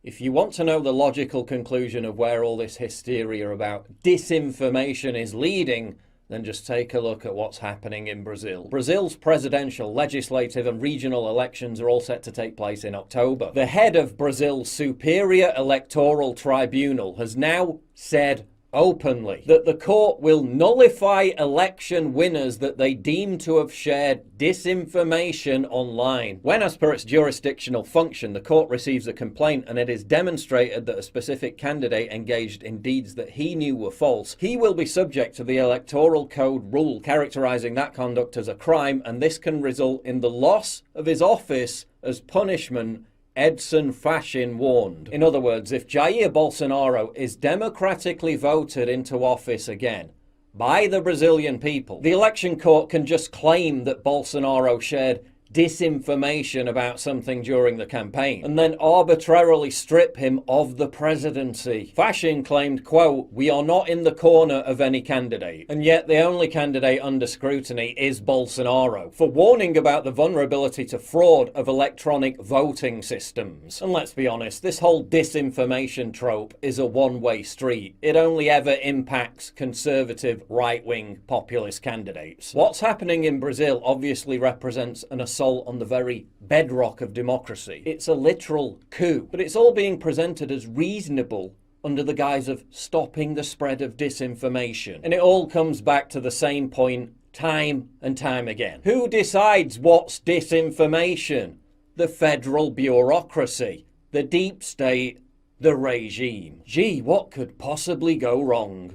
If you want to know the logical conclusion of where all this hysteria about disinformation is leading, then just take a look at what's happening in Brazil. Brazil's presidential, legislative and regional elections are all set to take place in October. The head of Brazil's Superior Electoral Tribunal has now said openly that the court will nullify election winners that they deem to have shared disinformation online. When, as per its jurisdictional function, the court receives a complaint and it is demonstrated that a specific candidate engaged in deeds that he knew were false, he will be subject to the Electoral Code rule characterizing that conduct as a crime, and this can result in the loss of his office as punishment, Edson Fachin warned. In other words, if Jair Bolsonaro is democratically voted into office again by the Brazilian people, the election court can just claim that Bolsonaro shared disinformation about something during the campaign and then arbitrarily strip him of the presidency. Fachin claimed, quote, "We are not in the corner of any candidate," and yet the only candidate under scrutiny is Bolsonaro, for warning about the vulnerability to fraud of electronic voting systems. And let's be honest, this whole disinformation trope is a one-way street. It only ever impacts conservative, right-wing, populist candidates. What's happening in Brazil obviously represents an assault on the very bedrock of democracy. It's a literal coup, but it's all being presented as reasonable under the guise of stopping the spread of disinformation. And it all comes back to the same point time and time again. Who decides what's disinformation? The federal bureaucracy, the deep state, the regime. Gee, what could possibly go wrong?